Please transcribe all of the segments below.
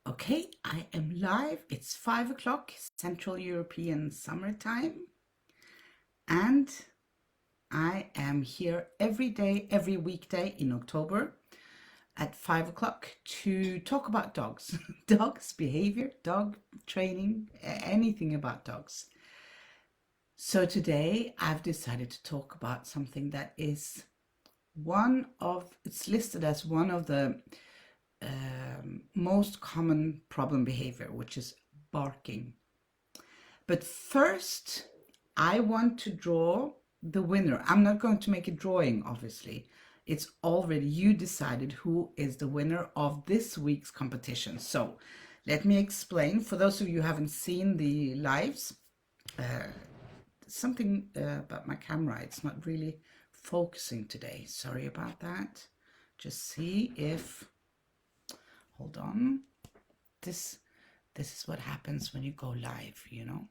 Okay, I am live. It's 5 o'clock Central European summertime, and I am here every day, every weekday in October at 5 o'clock to talk about dogs, dogs, behavior, dog training, anything about dogs. So today I've decided to talk about something that is it's listed as one of the most common problem behavior, which is barking. But first, I want to draw the winner. I'm not going to make a drawing, obviously. It's already you decided who is the winner of this week's competition. So let me explain. For those of you who haven't seen the lives, something about my camera. It's not really focusing today. Sorry about that. Just see if... Hold on. This is what happens when you go live, you know.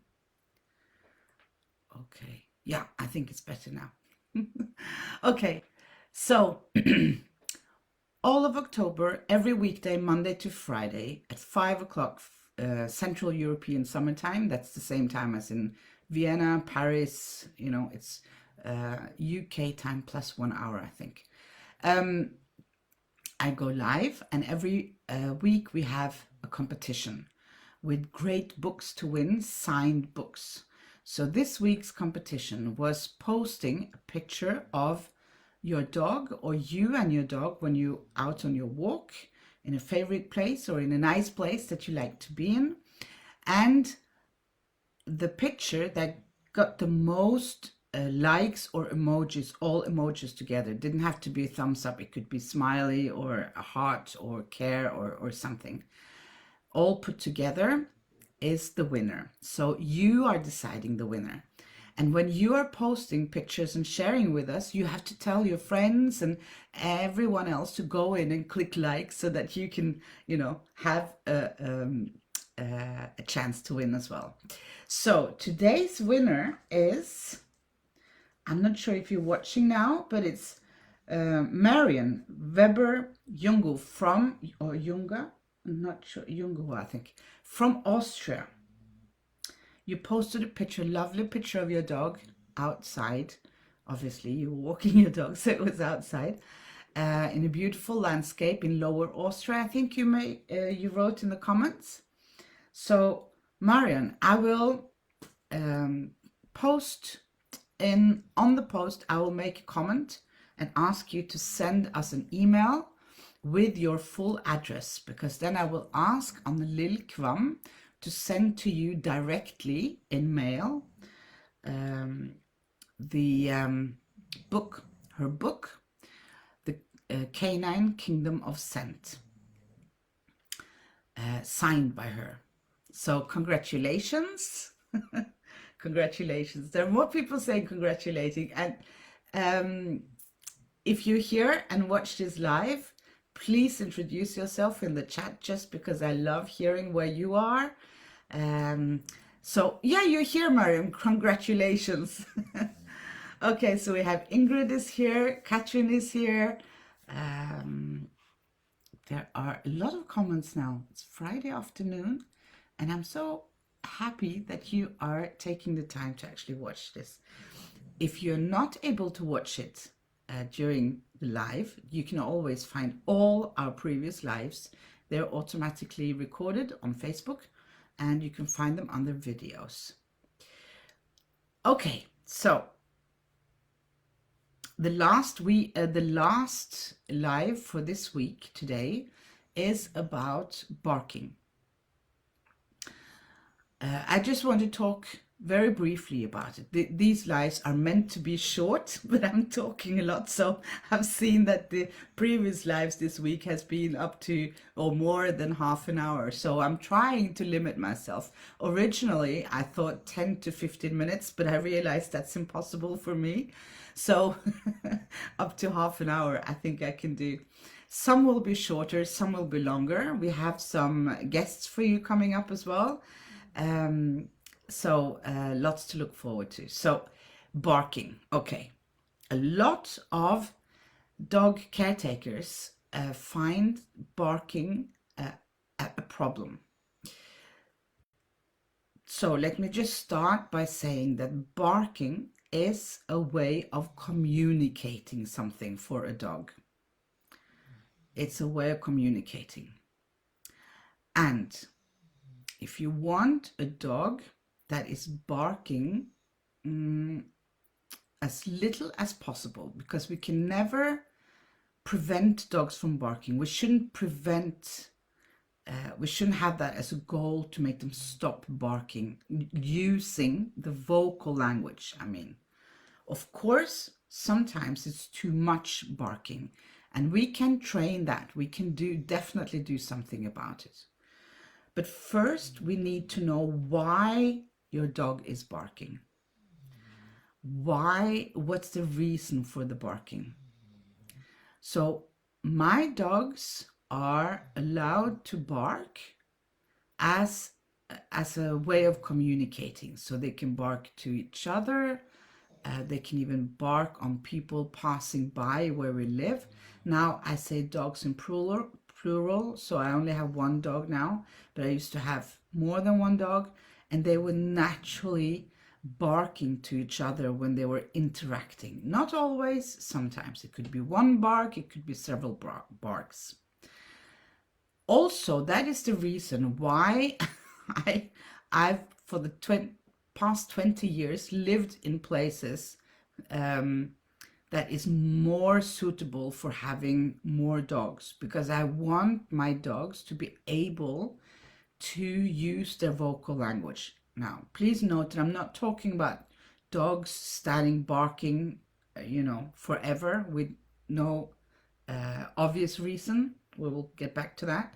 Okay. Yeah, I think it's better now. Okay. So all of October, every weekday, Monday to Friday at 5 o'clock Central European summertime. That's the same time as in Vienna, Paris, you know, it's UK time plus 1 hour, I think. I go live, and every week we have a competition with great books to win, signed books. So this week's competition was posting a picture of your dog, or you and your dog when you're out on your walk in a favorite place or in a nice place that you like to be in. And the picture that got the most likes or emojis, all emojis together. It didn't have to be a thumbs up. It could be smiley or a heart or care or something. All put together is the winner. So you are deciding the winner. And when you are posting pictures and sharing with us, you have to tell your friends and everyone else to go in and click like so that you can, you know, have a chance to win as well. So today's winner is... I'm not sure if you're watching now, but it's Marion Weber Jungu from, or Junga, I'm not sure, Jungu, I think, from Austria. You posted a picture, lovely picture of your dog outside. Obviously, you were walking your dog, so it was outside, in a beautiful landscape in Lower Austria. I think you wrote in the comments. So, Marion, I will post... on the post, I will make a comment and ask you to send us an email with your full address, because then I will ask on the Lil Kvam to send to you directly in mail the book, her book, the Canine Kingdom of Scent, signed by her. So congratulations. Congratulations. There are more people saying congratulating. And if you're here and watch this live, please introduce yourself in the chat, just because I love hearing where you are. So yeah, you're here, Mariam. Congratulations. Okay, so we have Ingrid is here, Katrin is here. There are a lot of comments now. It's Friday afternoon, and I'm so happy that you are taking the time to actually watch this. If you're not able to watch it during the live, you can always find all our previous lives. They're automatically recorded on Facebook, and you can find them under videos. Okay, so the last live for this week today is about barking. I just want to talk very briefly about it. These lives are meant to be short, but I'm talking a lot. So I've seen that the previous lives this week has been up to or more than half an hour. So I'm trying to limit myself. Originally, I thought 10 to 15 minutes, but I realized that's impossible for me. So up to half an hour, I think I can do. Some will be shorter, some will be longer. We have some guests for you coming up as well. So lots to look forward to. So barking. Okay. A lot of dog caretakers find barking a problem. So let me just start by saying that barking is a way of communicating something for a dog. It's a way of communicating. And if you want a dog that is barking as little as possible, because we can never prevent dogs from barking. We shouldn't have that as a goal to make them stop barking using the vocal language. I mean, of course, sometimes it's too much barking, and we can train that. We can definitely do something about it. But first, we need to know why your dog is barking. What's the reason for the barking? So my dogs are allowed to bark as a way of communicating. So they can bark to each other. They can even bark on people passing by where we live. Now I say dogs in plural, so I only have one dog now, but I used to have more than one dog, and they were naturally barking to each other when they were interacting. Not always, sometimes it could be one bark, it could be several barks. Also, that is the reason why I've for the past 20 years lived in places that is more suitable for having more dogs, because I want my dogs to be able to use their vocal language. Now, please note that I'm not talking about dogs standing barking, forever with no obvious reason. We will get back to that.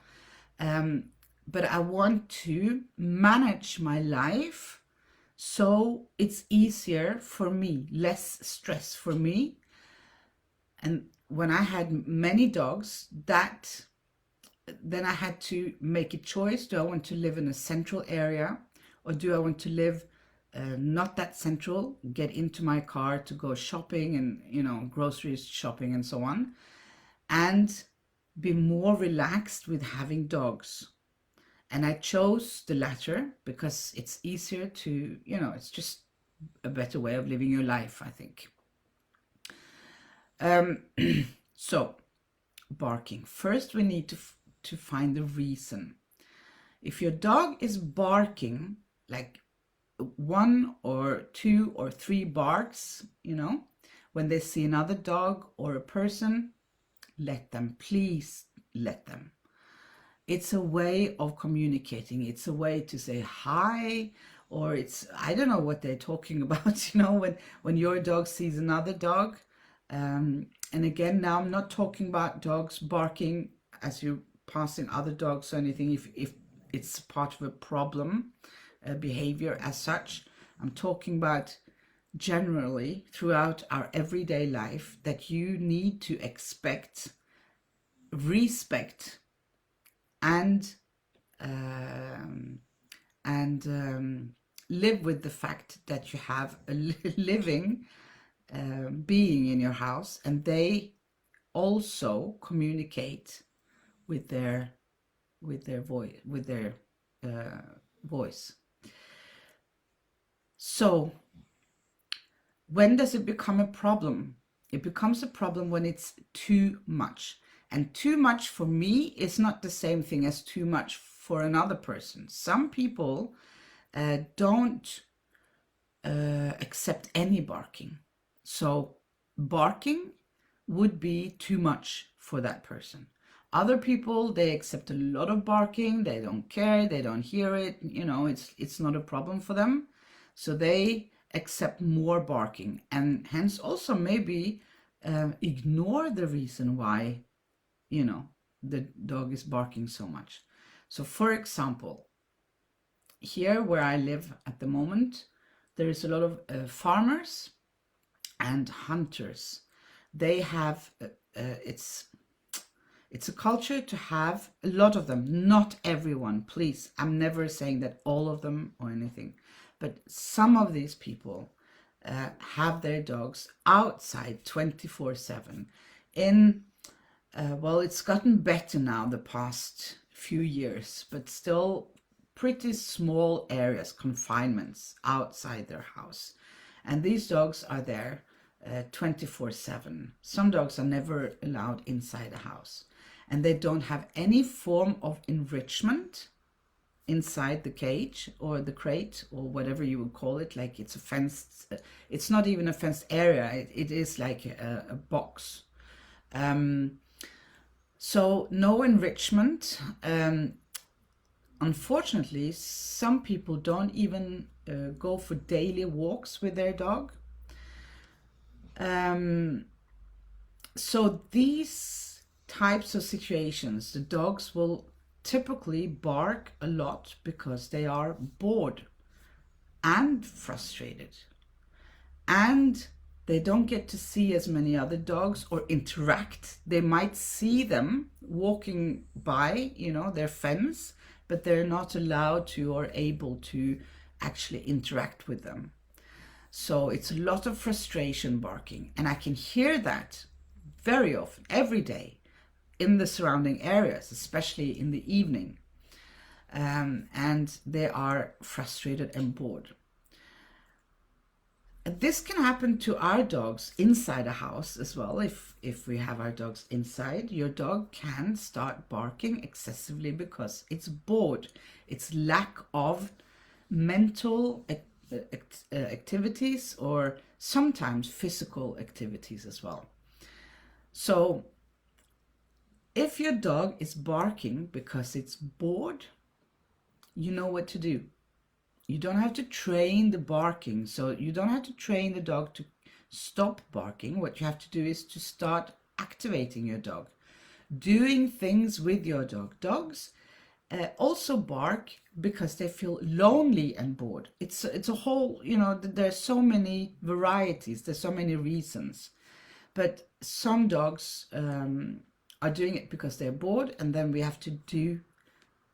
But I want to manage my life so it's easier for me, less stress for me. And when I had many dogs, then I had to make a choice. Do I want to live in a central area, or do I want to live not that central, get into my car to go shopping and, groceries shopping and so on, and be more relaxed with having dogs? And I chose the latter because it's easier to, it's just a better way of living your life, I think. So, barking. First, we need to find the reason. If your dog is barking like 1 or 2 or 3 barks, when they see another dog or a person, let them, please let them. It's a way of communicating. It's a way to say hi, or I don't know what they're talking about, when your dog sees another dog. And again, now I'm not talking about dogs barking as you passing other dogs or anything, if it's part of a problem, behavior as such. I'm talking about generally throughout our everyday life that you need to expect, respect, and live with the fact that you have a living being in your house, and they also communicate with their voice. So when does it become a problem? It becomes a problem when it's too much. And too much for me is not the same thing as too much for another person. Some people don't accept any barking. So barking would be too much for that person. Other people, they accept a lot of barking. They don't care. They don't hear it. It's not a problem for them. So they accept more barking, and hence also maybe ignore the reason why the dog is barking so much. So for example, here where I live at the moment, there is a lot of farmers and hunters. They have it's a culture to have a lot of them, not everyone, please. I'm never saying that all of them or anything, but some of these people have their dogs outside 24/7 in well, it's gotten better now the past few years, but still pretty small areas, confinements outside their house. And these dogs are there 24/7. Some dogs are never allowed inside a house, and they don't have any form of enrichment inside the cage or the crate or whatever you would call it. Like it's a fenced, it's not even a fenced area, it is like a box. So no enrichment. Unfortunately, some people don't even go for daily walks with their dog. So these types of situations, the dogs will typically bark a lot because they are bored and frustrated, and they don't get to see as many other dogs or interact. They might see them walking by, you know, their fence, but they're not allowed to or able to actually interact with them. So it's a lot of frustration barking, and I can hear that very often, every day, in the surrounding areas, especially in the evening. And they are frustrated and bored. This can happen to our dogs inside a house as well. If we have our dogs inside, your dog can start barking excessively because it's bored. It's lack of mental activities, or sometimes physical activities as well. So if your dog is barking because it's bored, you know what to do. You don't have to train the barking, so you don't have to train the dog to stop barking. What you have to do is to start activating your dog, doing things with your dog. Dogs also bark because they feel lonely and bored. It's a whole, you know, there's so many varieties, there's so many reasons. But some dogs are doing it because they're bored, and then we have to do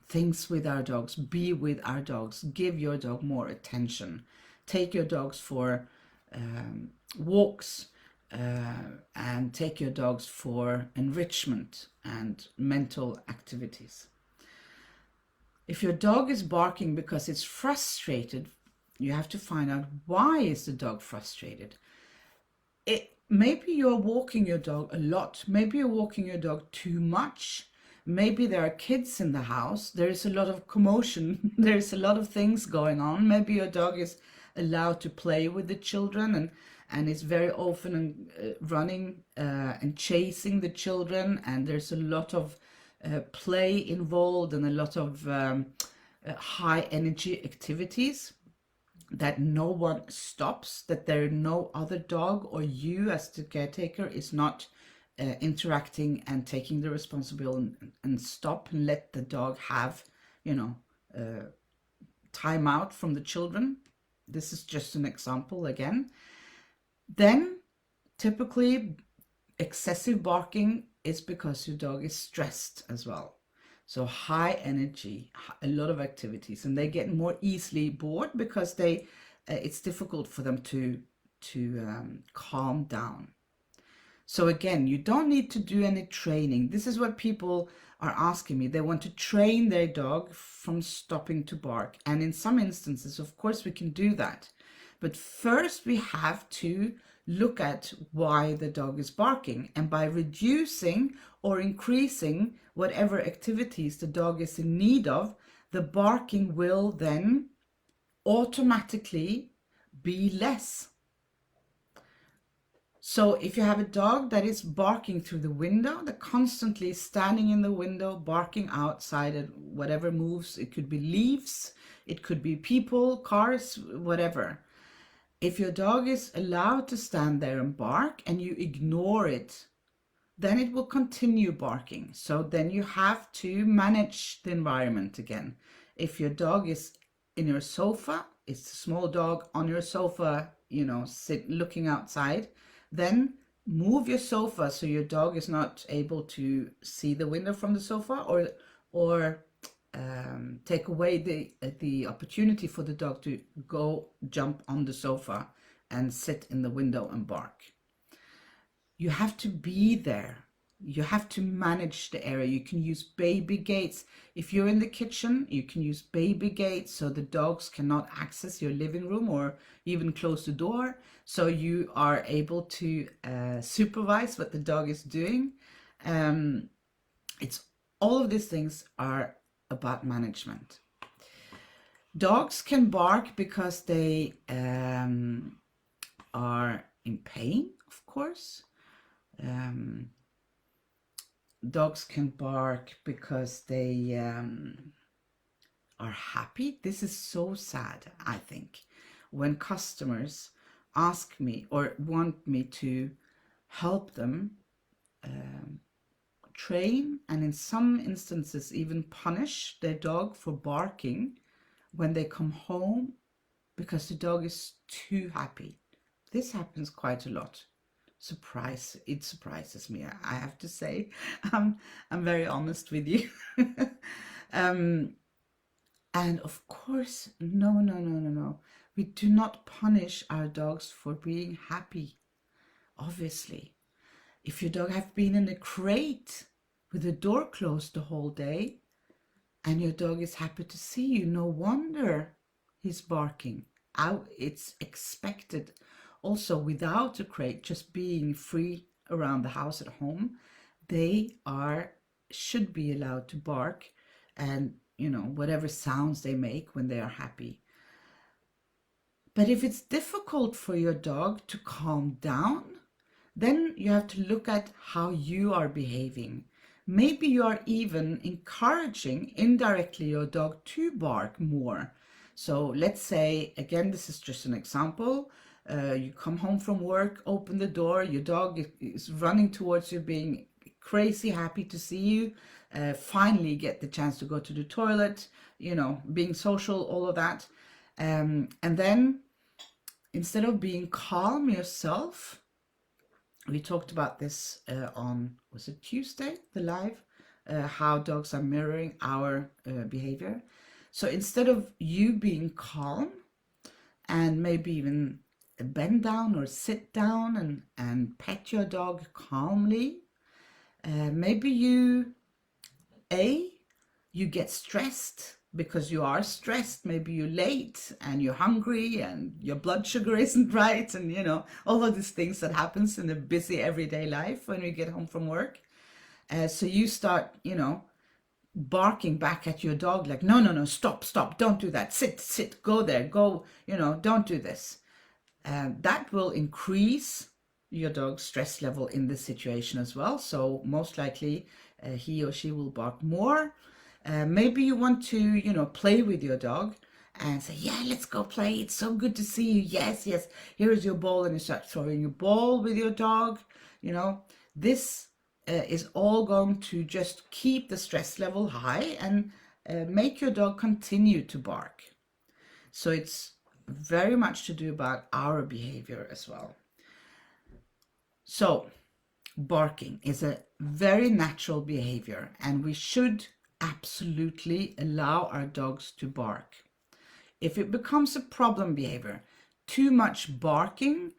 things with our dogs, be with our dogs, give your dog more attention, take your dogs for walks, and take your dogs for enrichment and mental activities. If your dog is barking because it's frustrated, you have to find out, why is the dog frustrated? Maybe you're walking your dog a lot. Maybe you're walking your dog too much. Maybe there are kids in the house. There is a lot of commotion. There's a lot of things going on. Maybe your dog is allowed to play with the children and is very often running and chasing the children. And there's a lot of play involved and a lot of high energy activities that no one stops, that there are no other dog, or you as the caretaker is not interacting and taking the responsibility and stop and let the dog have, you know, time out from the children. This is just an example again. Then typically excessive barking is because your dog is stressed as well. So high energy, a lot of activities, and they get more easily bored because it's difficult for them to calm down. So again, you don't need to do any training. This is what people are asking me. They want to train their dog from stopping to bark. And in some instances, of course, we can do that. But first we have to look at why the dog is barking. And by reducing or increasing whatever activities the dog is in need of, the barking will then automatically be less. So if you have a dog that is barking through the window, they're constantly standing in the window, barking outside at whatever moves, it could be leaves, it could be people, cars, whatever. If your dog is allowed to stand there and bark and you ignore it, then it will continue barking. So then you have to manage the environment again. If your dog is in your sofa, it's a small dog on your sofa, you know, looking outside, then move your sofa so your dog is not able to see the window from the sofa, or take away the opportunity for the dog to go jump on the sofa and sit in the window and bark. You have to be there You have to manage the area. You can use baby gates. If you're in the kitchen, you can use baby gates so the dogs cannot access your living room or even close the door. So you are able to supervise what the dog is doing. It's all of these things are about management. Dogs can bark because they are in pain, of course. Dogs can bark because they are happy. This is so sad, I think, when customers ask me or want me to help them train and in some instances even punish their dog for barking when they come home because the dog is too happy. This happens quite a lot. It surprises me, I have to say. I'm very honest with you. And of course, no. We do not punish our dogs for being happy, obviously. If your dog have been in a crate with the door closed the whole day and your dog is happy to see you, no wonder he's barking. It's expected. Also, without a crate, just being free around the house at home, they should be allowed to bark and, whatever sounds they make when they are happy. But if it's difficult for your dog to calm down, then you have to look at how you are behaving. Maybe you are even encouraging indirectly your dog to bark more. So let's say, again, this is just an example. You come home from work, open the door, your dog is running towards you, being crazy happy to see you, finally get the chance to go to the toilet, being social, all of that. And then instead of being calm yourself, we talked about this on, was it Tuesday, the live, how dogs are mirroring our behavior. So instead of you being calm and maybe even bend down or sit down and pet your dog calmly, maybe you get stressed because you are stressed. Maybe you're late and you're hungry and your blood sugar isn't right, and all of these things that happens in a busy everyday life when we get home from work. So you start barking back at your dog like, no, stop, don't do that, sit, go there, go, don't do this. That will increase your dog's stress level in this situation as well. So most likely he or she will bark more. Maybe you want to, play with your dog and say, yeah, let's go play. It's so good to see you. Yes, here is your ball. And you start throwing your ball with your dog. This is all going to just keep the stress level high and make your dog continue to bark. So it's very much to do about our behavior as well. So barking is a very natural behavior, and we should absolutely allow our dogs to bark. If it becomes a problem behavior, too much barking,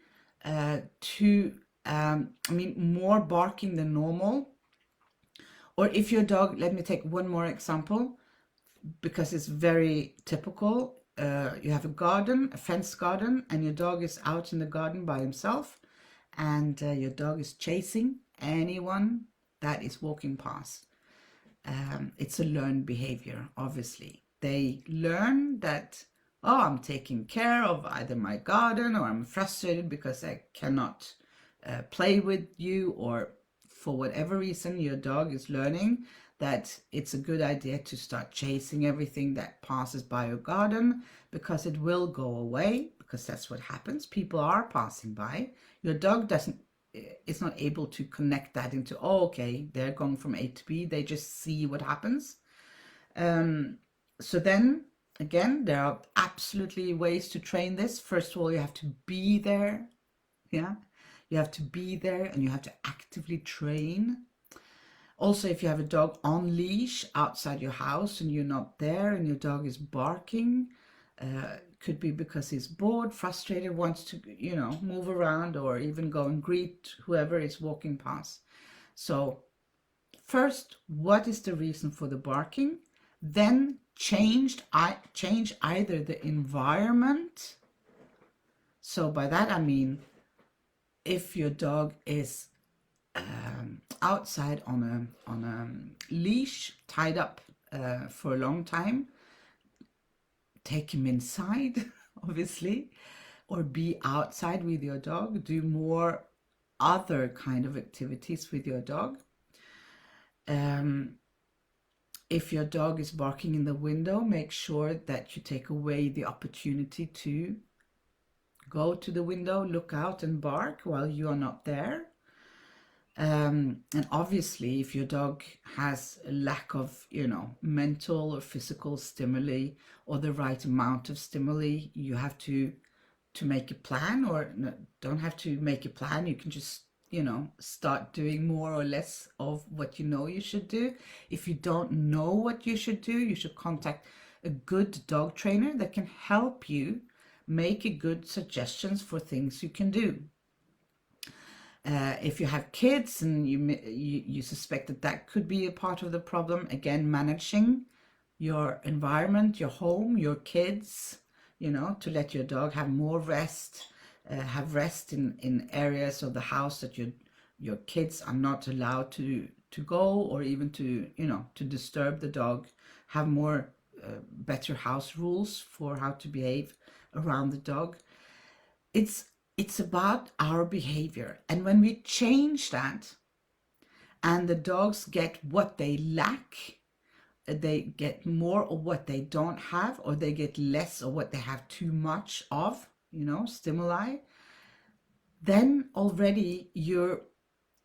more barking than normal, or if your dog, let me take one more example because it's very typical. You have a fenced garden, and your dog is out in the garden by himself, and your dog is chasing anyone that is walking past. It's a learned behavior, obviously. They learn that, I'm taking care of either my garden, or I'm frustrated because I cannot play with you, or for whatever reason your dog is learning that it's a good idea to start chasing everything that passes by your garden, because it will go away, because that's what happens. People are passing by. Your dog is not able to connect that into, okay, they're going from A to B. They just see what happens. So then again, there are absolutely ways to train this. First of all, you have to be there. Yeah, you have to be there, and you have to actively train. Also, if you have a dog on leash outside your house and you're not there and your dog is barking, could be because he's bored, frustrated, wants to, move around, or even go and greet whoever is walking past. So first, what is the reason for the barking? Then change either the environment. So by that I mean, if your dog is outside on a leash, tied up for a long time, take him inside, obviously, or be outside with your dog. Do more other kind of activities with your dog. If your dog is barking in the window, make sure that you take away the opportunity to go to the window, look out and bark while you are not there. And obviously, if your dog has a lack of, mental or physical stimuli or the right amount of stimuli, you have to make a plan, or no, don't have to make a plan. You can just, start doing more or less of what you should do. If you don't know what you should do, you should contact a good dog trainer that can help you make a good suggestions for things you can do. If you have kids and you suspect that could be a part of the problem, again, managing your environment, your home, your kids, to let your dog have more rest, have rest in areas of the house that your kids are not allowed to go, or even to disturb the dog. Have more better house rules for how to behave around the dog. It's about our behavior, and when we change that and the dogs get what they lack, they get more of what they don't have, or they get less of what they have too much of, stimuli, then already you're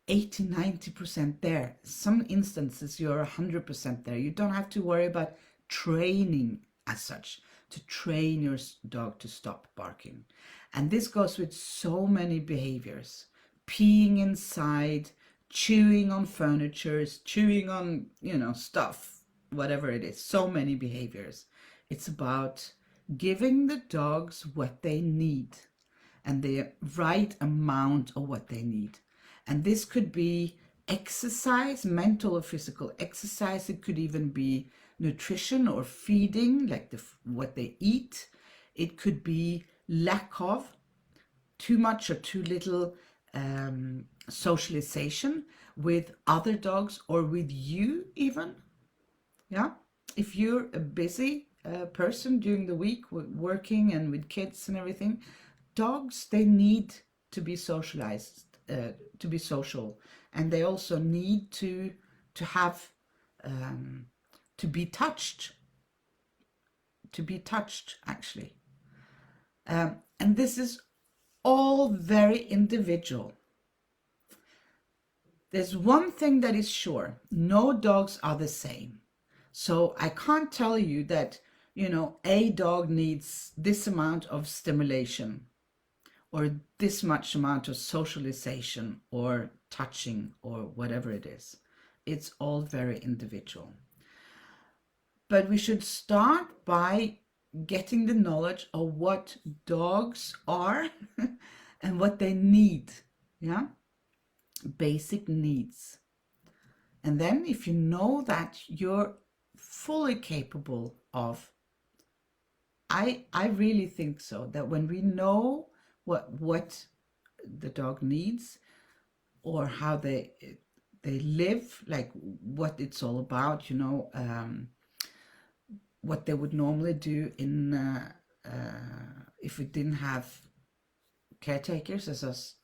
80-90% there. Some instances you're 100% there. You don't have to worry about training as such, to train your dog to stop barking. And this goes with so many behaviors: peeing inside, chewing on furniture, chewing on, stuff, whatever it is. So many behaviors. It's about giving the dogs what they need, and the right amount of what they need. And this could be exercise, mental or physical exercise. It could even be nutrition or feeding, like what they eat. It could be lack of, too much or too little socialization with other dogs or with you even. Yeah, if you're a busy person during the week, working and with kids and everything, dogs, they need to be socialized, to be social, and they also need to have to be touched actually. And this is all very individual. There's one thing that is sure: no dogs are the same. So I can't tell you that, a dog needs this amount of stimulation, or this much amount of socialization, or touching, or whatever it is. It's all very individual. But we should start by getting the knowledge of what dogs are and what they need. Yeah, basic needs. And then if you know that, you're fully capable of, I really think so, that when we know what the dog needs, or how they live, like what it's all about, what they would normally do in if we didn't have caretakers as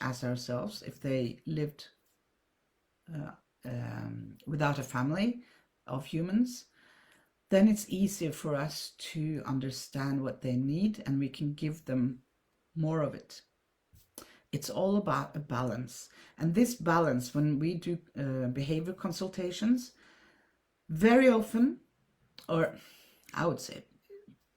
ourselves, if they lived without a family of humans, then it's easier for us to understand what they need, and we can give them more of it. It's all about a balance. And this balance, when we do behavior consultations, very often, or I would say,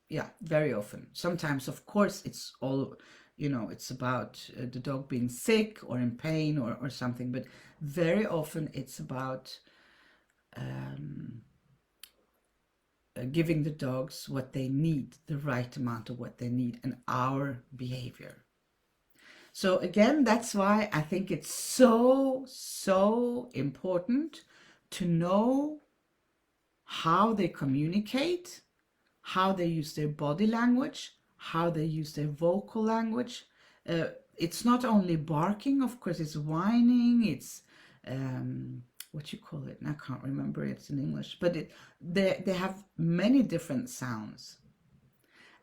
yeah, very often. Sometimes, of course, it's all, it's about the dog being sick or in pain or something, but very often it's about giving the dogs what they need, the right amount of what they need, and our behavior. So again, that's why I think it's so important to know how they communicate, how they use their body language, how they use their vocal language. It's not only barking, of course, it's whining, it's what you call it, I can't remember it's in English, but they have many different sounds.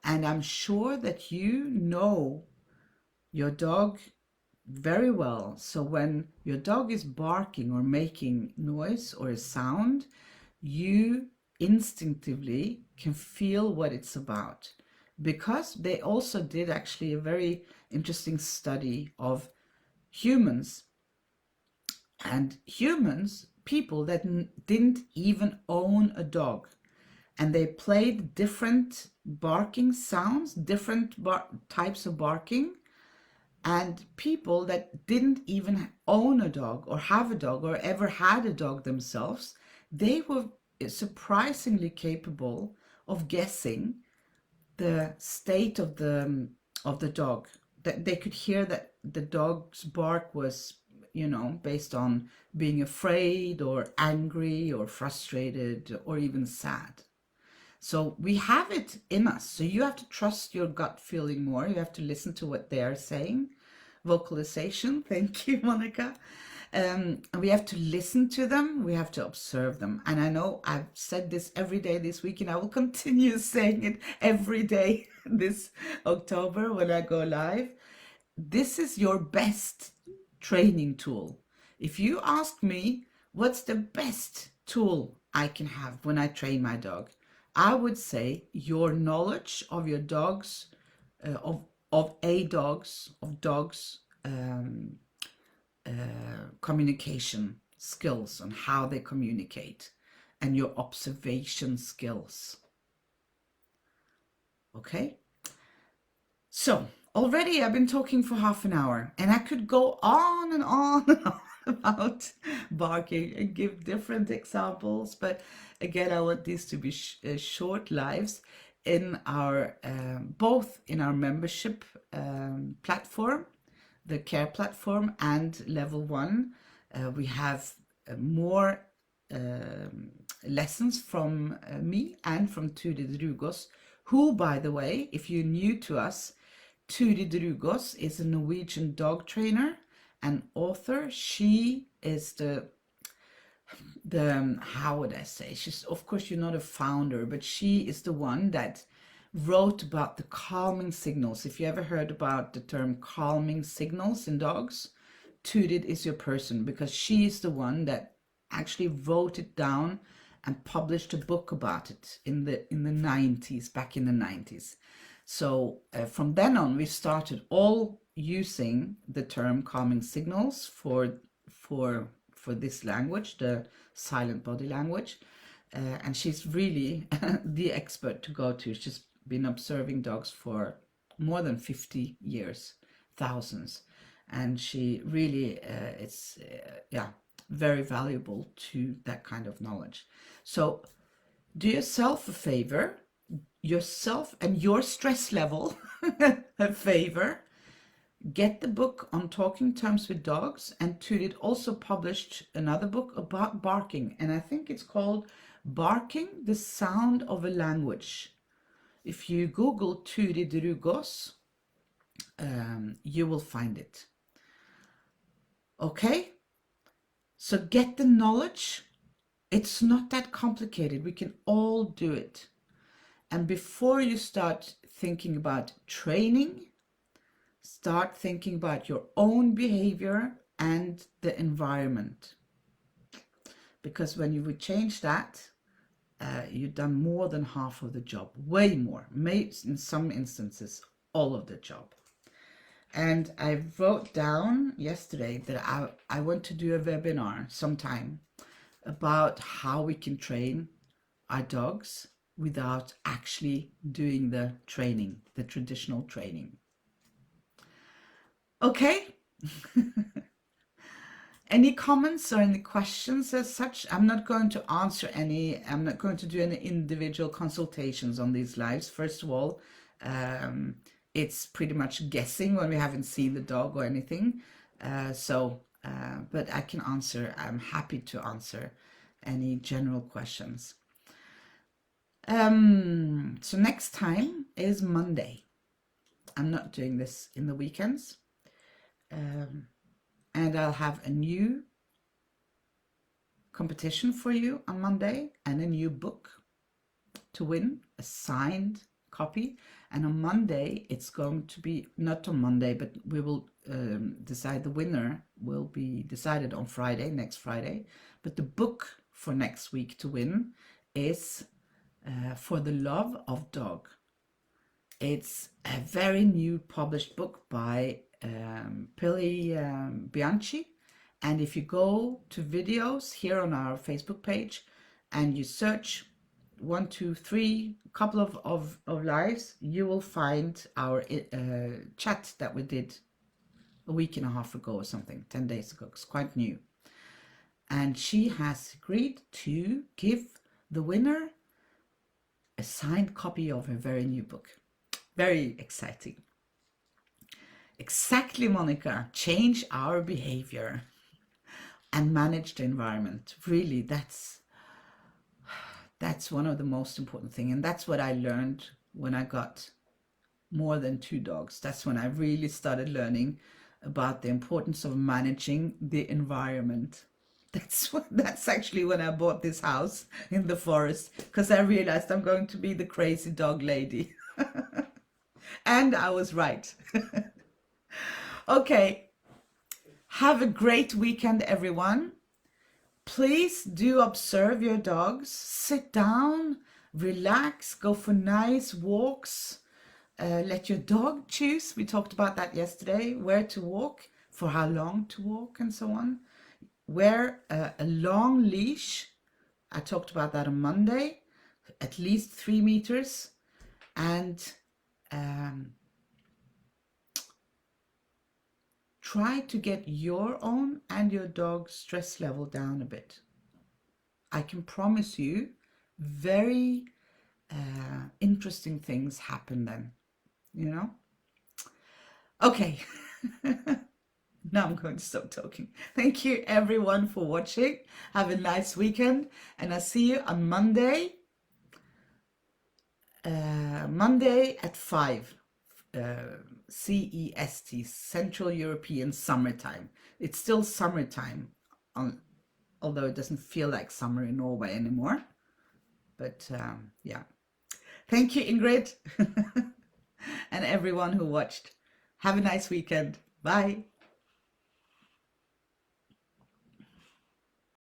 And I'm sure that you know your dog very well. So when your dog is barking or making noise or a sound, you instinctively can feel what it's about, because they also did actually a very interesting study of humans, and humans, people that didn't even own a dog, and they played different barking sounds, different types of barking, and people that didn't even own a dog or have a dog or ever had a dog themselves, they were surprisingly capable of guessing the state of the dog. That they could hear that the dog's bark was, you know, based on being afraid or angry or frustrated or even sad. So we have it in us. So you have to trust your gut feeling more. You have to listen to what they are saying. Vocalization. Thank you, Monica. We have to listen to them. We have to observe them. And I know I've said this every day this week, and I will continue saying it every day this October when I go live. This is your best training tool. If you ask me what's the best tool I can have when I train my dog, I would say your knowledge of your dogs, of dogs communication skills on how they communicate, and your observation skills. Okay, so already I've been talking for half an hour, and I could go on and on and on about barking and give different examples, but again, I want these to be short lives in our both in our membership platform, the care platform, and level 1. We have more lessons from me and from Turid Rugaas, who, by the way, if you're new to us, Turid Rugaas is a Norwegian dog trainer and author. She is the how would I say, she's, of course you're not a founder, but she is the one that wrote about the calming signals. If you ever heard about the term calming signals in dogs, Turid is your person, because she is the one that actually wrote it down and published a book about it in the 90s, back in the 90s. So from then on, we started all using the term calming signals for this language, the silent body language. And she's really the expert to go to. She's been observing dogs for more than 50 years, thousands. And she really is, very valuable to that kind of knowledge. So do yourself a favor, yourself and your stress level a favor. Get the book on talking terms with dogs, and Turid also published another book about barking, and I think it's called Barking, the Sound of a Language. If you Google Turid Rugaas, you will find it. Okay, so get the knowledge. It's not that complicated. We can all do it. And before you start thinking about training, start thinking about your own behavior and the environment. Because when you would change that, you've done more than half of the job, way more, maybe in some instances, all of the job. And I wrote down yesterday that I want to do a webinar sometime about how we can train our dogs without actually doing the training, the traditional training. Okay. Any comments or any questions as such? I'm not going to answer any. I'm not going to do any individual consultations on these lives. First of all, it's pretty much guessing when we haven't seen the dog or anything. But I can answer. I'm happy to answer any general questions. So next time is Monday. I'm not doing this in the weekends. And I'll have a new competition for you on Monday and a new book to win, a signed copy. And on Monday, it's going to be, not on Monday, but we will decide the winner will be decided on Friday, next Friday. But the book for next week to win is For the Love of Dog. It's a very new published book by Pili Bianchi. And if you go to videos here on our Facebook page and you search 1, 2, 3, a couple of lives, you will find our chat that we did a week and a half ago or something, 10 days ago. It's quite new. And she has agreed to give the winner a signed copy of her very new book. Very exciting. Exactly, Monica. Change our behavior and manage the environment. Really, that's one of the most important things. And that's what I learned when I got more than 2 dogs. That's when I really started learning about the importance of managing the environment. That's actually when I bought this house in the forest, because I realized I'm going to be the crazy dog lady. And I was right. Okay. Have a great weekend, everyone. Please do observe your dogs. Sit down, relax, go for nice walks. Let your dog choose. We talked about that yesterday. Where to walk, for how long to walk, and so on. Wear a long leash. I talked about that on Monday. At least 3 meters. And try to get your own and your dog's stress level down a bit. I can promise you very interesting things happen then, you know? Okay. Now I'm going to stop talking. Thank you everyone for watching. Have a nice weekend, and I'll see you on Monday. Monday at 5 CEST, Central European Summertime. It's still summertime, although it doesn't feel like summer in Norway anymore. But yeah. Thank you, Ingrid, and everyone who watched. Have a nice weekend. Bye.